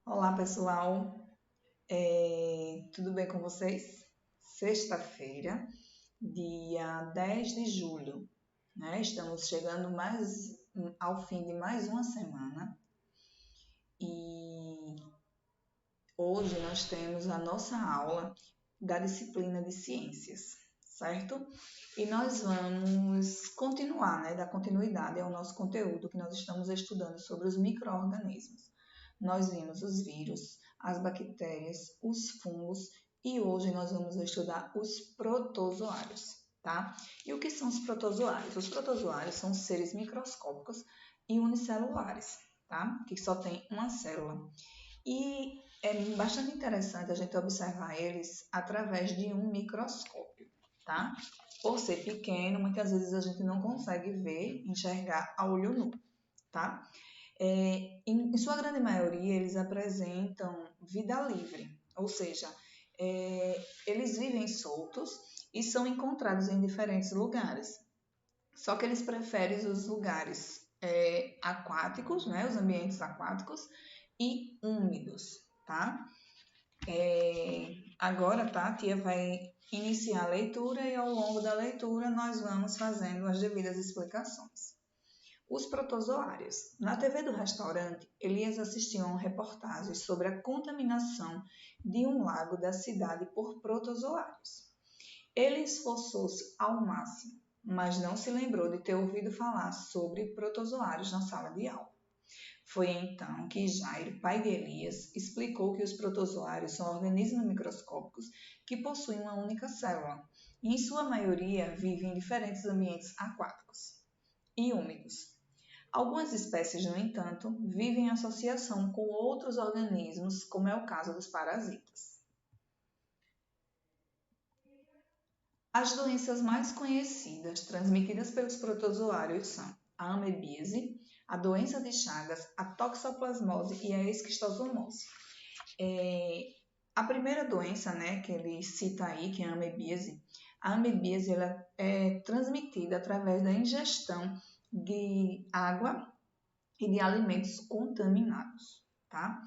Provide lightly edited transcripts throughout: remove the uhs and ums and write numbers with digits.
Olá, pessoal. Tudo bem com vocês? Sexta-feira, dia 10 de julho, né? Estamos chegando ao fim de mais uma semana e hoje nós temos a nossa aula da disciplina de ciências, certo? E nós vamos continuar, né? Dar continuidade ao nosso conteúdo que nós estamos estudando sobre os micro-organismos. Nós vimos os vírus, as bactérias, os fungos e hoje nós vamos estudar os protozoários, tá? E o que são os protozoários? Os protozoários são seres microscópicos e unicelulares, tá? Que só tem uma célula. E é bastante interessante a gente observar eles através de um microscópio, tá? Por ser pequeno, muitas vezes a gente não consegue ver, enxergar a olho nu, tá? Em sua grande maioria, eles apresentam vida livre, ou seja, eles vivem soltos e são encontrados em diferentes lugares. Só que eles preferem os lugares aquáticos, né, os ambientes aquáticos e úmidos, tá? Agora, tá, a tia vai iniciar a leitura e ao longo da leitura nós vamos fazendo as devidas explicações. Os protozoários. Na TV do restaurante, Elias assistiu a uma reportagem sobre a contaminação de um lago da cidade por protozoários. Ele esforçou-se ao máximo, mas não se lembrou de ter ouvido falar sobre protozoários na sala de aula. Foi então que Jairo, pai de Elias, explicou que os protozoários são organismos microscópicos que possuem uma única célula e, em sua maioria, vivem em diferentes ambientes aquáticos e úmidos. Algumas espécies, no entanto, vivem em associação com outros organismos, como é o caso dos parasitas. As doenças mais conhecidas transmitidas pelos protozoários são a amebíase, a doença de Chagas, a toxoplasmose e a esquistossomose. A primeira doença, né, que ele cita aí, que é a amebíase ela é transmitida através da ingestão de água e de alimentos contaminados, tá?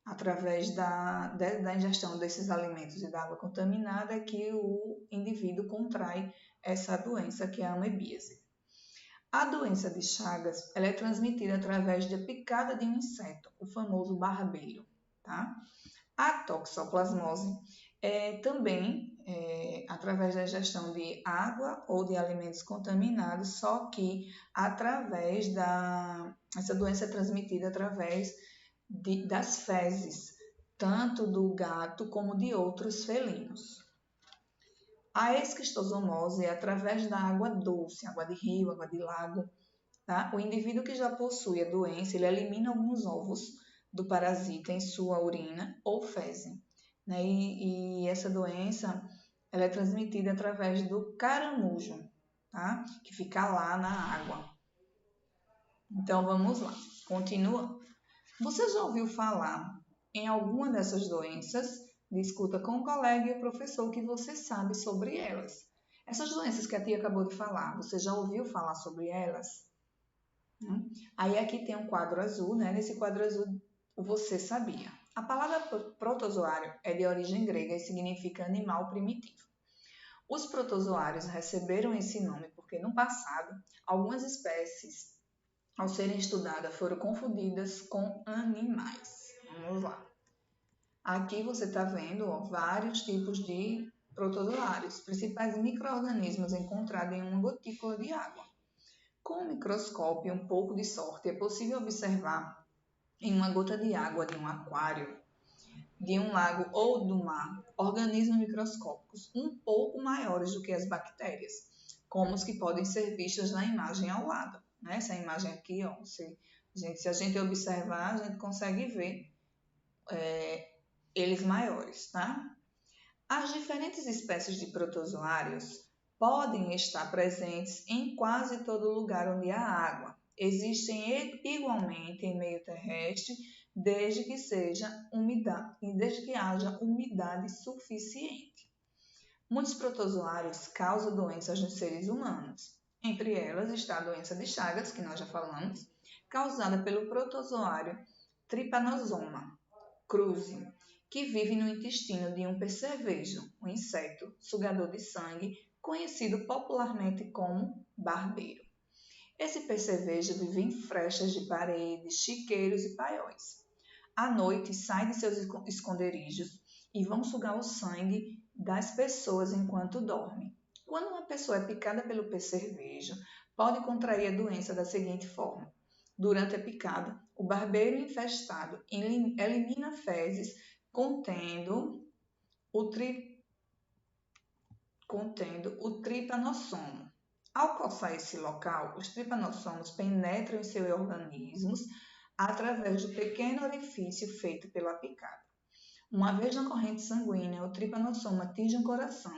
Através da ingestão desses alimentos e da água contaminada é que o indivíduo contrai essa doença, que é a amebíase. A doença de Chagas ela é transmitida através da picada de um inseto, o famoso barbeiro, tá? A toxoplasmose também através da ingestão de água ou de alimentos contaminados, só que essa doença é transmitida através das fezes, tanto do gato como de outros felinos. A esquistossomose é através da água doce, água de rio, água de lago. Tá? O indivíduo que já possui a doença, ele elimina alguns ovos do parasita em sua urina ou fezes. Né? E essa doença ela é transmitida através do caramujo, tá? Que fica lá na água. Então vamos lá, continuando. Você já ouviu falar em alguma dessas doenças? Discuta com o colega e o professor o que você sabe sobre elas. Essas doenças que a tia acabou de falar, você já ouviu falar sobre elas? Aí aqui tem um quadro azul, né? Nesse quadro azul você sabia. A palavra protozoário é de origem grega e significa animal primitivo. Os protozoários receberam esse nome porque no passado algumas espécies, ao serem estudadas, foram confundidas com animais. Vamos lá. Aqui você está vendo vários tipos de protozoários, principais micro-organismos encontrados em uma gotícula de água. Com o microscópio e um pouco de sorte, é possível observar em uma gota de água de um aquário, de um lago ou do mar, organismos microscópicos um pouco maiores do que as bactérias, como os que podem ser vistos na imagem ao lado. Né? Essa imagem aqui, ó, se a gente observar, a gente consegue ver eles maiores. Tá? As diferentes espécies de protozoários podem estar presentes em quase todo lugar onde há água. Existem igualmente em meio terrestre, desde que haja umidade suficiente. Muitos protozoários causam doenças nos seres humanos. Entre elas está a doença de Chagas, que nós já falamos, causada pelo protozoário Trypanosoma. cruzi, que vive no intestino de um percevejo, um inseto sugador de sangue, conhecido popularmente como barbeiro. Esse percevejo vive em frechas de paredes, chiqueiros e paióis. À noite, sai de seus esconderijos e vão sugar o sangue das pessoas enquanto dorme. Quando uma pessoa é picada pelo percevejo, pode contrair a doença da seguinte forma. Durante a picada, o barbeiro infestado elimina fezes contendo o tripanossomo. Ao coçar esse local, os tripanossomos penetram em seus organismos através do pequeno orifício feito pela picada. Uma vez na corrente sanguínea, o tripanossoma atinge um coração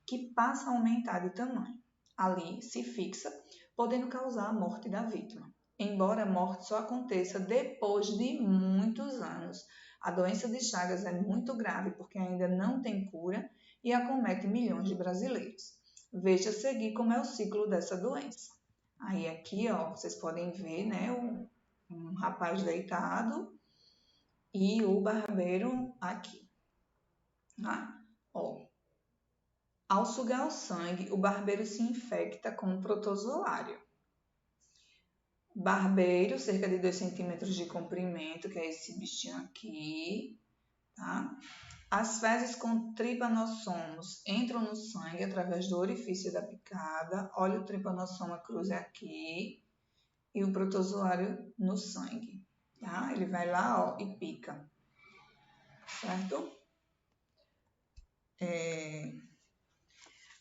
que passa a aumentar de tamanho. Ali se fixa, podendo causar a morte da vítima. Embora a morte só aconteça depois de muitos anos, a doença de Chagas é muito grave porque ainda não tem cura e acomete milhões de brasileiros. Veja a seguir como é o ciclo dessa doença. Aí aqui, ó, vocês podem ver, né, um rapaz deitado e o barbeiro aqui. Tá? Ó, ao sugar o sangue, o barbeiro se infecta com um protozoário. Barbeiro, cerca de 2 centímetros de comprimento, que é esse bichinho aqui, tá? As fezes com tripanossomos entram no sangue através do orifício da picada. Olha o tripanossoma cruzi aqui e o protozoário no sangue, tá? Ele vai lá, ó, e pica, certo?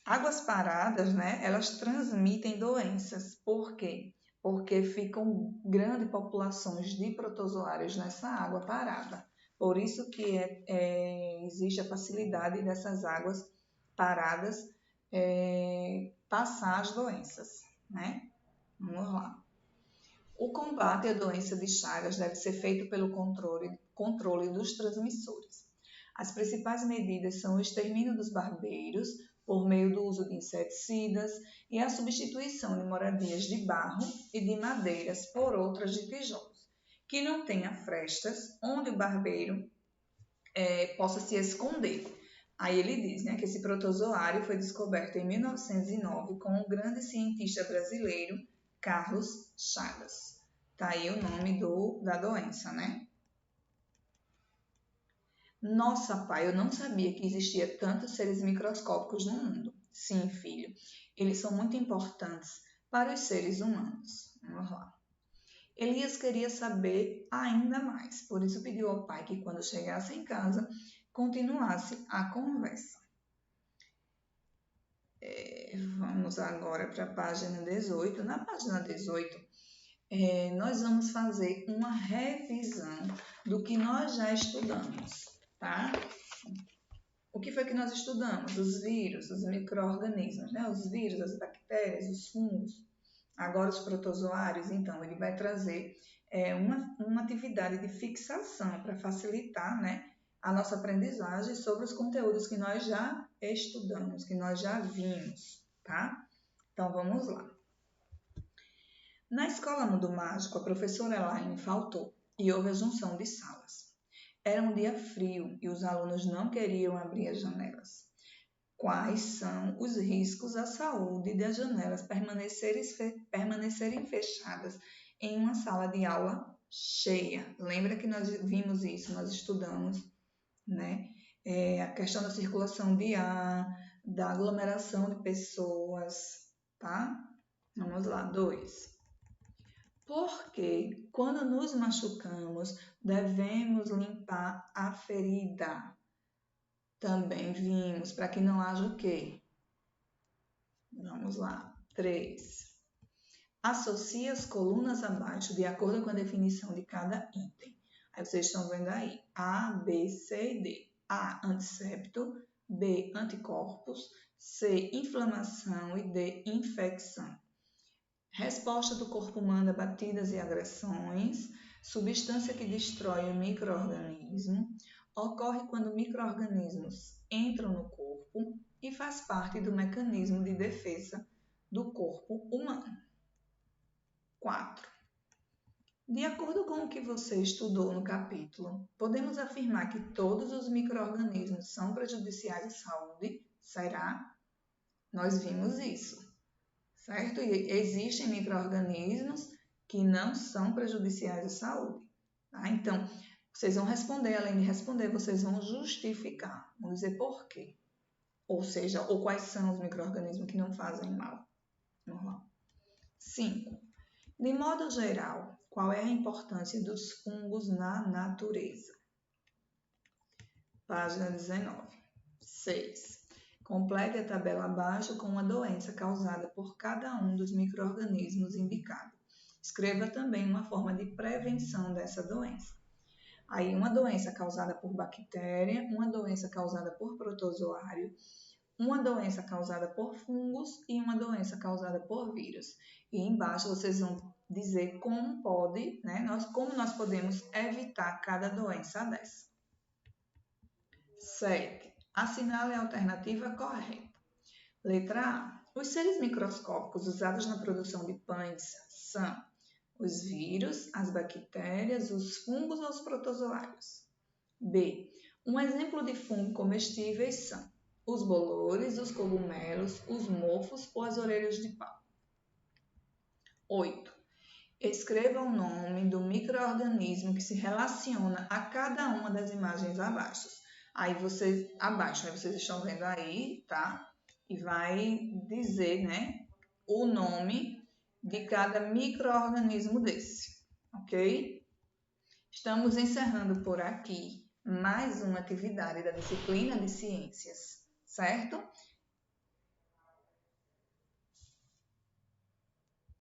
Águas paradas, né? Elas transmitem doenças. Por quê? Porque ficam grandes populações de protozoários nessa água parada. Por isso que existe a facilidade dessas águas paradas passar as doenças, né? Vamos lá. O combate à doença de Chagas deve ser feito pelo controle dos transmissores. As principais medidas são o extermínio dos barbeiros, por meio do uso de inseticidas e a substituição de moradias de barro e de madeiras por outras de tijolos, que não tenha frestas onde o barbeiro possa se esconder. Aí ele diz, né, que esse protozoário foi descoberto em 1909 com o grande cientista brasileiro Carlos Chagas. Tá aí o nome da doença, né? Nossa, pai, eu não sabia que existia tantos seres microscópicos no mundo. Sim, filho, eles são muito importantes para os seres humanos. Vamos lá. Elias queria saber ainda mais, por isso pediu ao pai que quando chegasse em casa, continuasse a conversa. Vamos agora para a página 18. Na página 18, nós vamos fazer uma revisão do que nós já estudamos, tá? O que foi que nós estudamos? Os vírus, os micro-organismos, né? Os vírus, as bactérias, os fungos. Agora os protozoários, então, ele vai trazer uma atividade de fixação para facilitar, né, a nossa aprendizagem sobre os conteúdos que nós já estudamos, que nós já vimos, tá? Então, vamos lá. Na escola Mundo Mágico, a professora Elaine faltou e houve a junção de salas. Era um dia frio e os alunos não queriam abrir as janelas. Quais são os riscos à saúde de as janelas permanecerem fechadas em uma sala de aula cheia? Lembra que nós vimos isso, nós estudamos, né? A questão da circulação de ar, da aglomeração de pessoas, tá? Vamos lá, 2. Porque quando nos machucamos, devemos limpar a ferida. Também vimos, para que não haja o quê? Vamos lá. 3. Associe as colunas abaixo de acordo com a definição de cada item. Aí vocês estão vendo aí. A, B, C e D. A, antissépto. B, anticorpos. C, inflamação. E D, infecção. Resposta do corpo humano a batidas e agressões. Substância que destrói o micro-organismo. Ocorre quando micro-organismos entram no corpo e faz parte do mecanismo de defesa do corpo humano. 4. De acordo com o que você estudou no capítulo, podemos afirmar que todos os micro-organismos são prejudiciais à saúde? Será? Nós vimos isso, certo? E existem micro-organismos que não são prejudiciais à saúde, tá? Então, vocês vão responder, além de responder, vocês vão justificar, vão dizer por quê. Ou seja, ou quais são os micro-organismos que não fazem mal. Normal. 5. De modo geral, qual é a importância dos fungos na natureza? Página 19. 6. Complete a tabela abaixo com uma doença causada por cada um dos micro-organismos indicados. Escreva também uma forma de prevenção dessa doença. Aí, uma doença causada por bactéria, uma doença causada por protozoário, uma doença causada por fungos e uma doença causada por vírus. E embaixo vocês vão dizer como pode, né, como nós podemos evitar cada doença dessa. 7. Assinale a alternativa correta. Letra A. Os seres microscópicos usados na produção de pães são os vírus, as bactérias, os fungos ou os protozoários. B. Um exemplo de fungo comestíveis são os bolores, os cogumelos, os mofos ou as orelhas de pau. 8. Escreva o nome do micro-organismo que se relaciona a cada uma das imagens abaixo. Aí vocês estão vendo aí, tá? E vai dizer, né, o nome de cada micro-organismo desse, ok? Estamos encerrando por aqui mais uma atividade da disciplina de ciências, certo?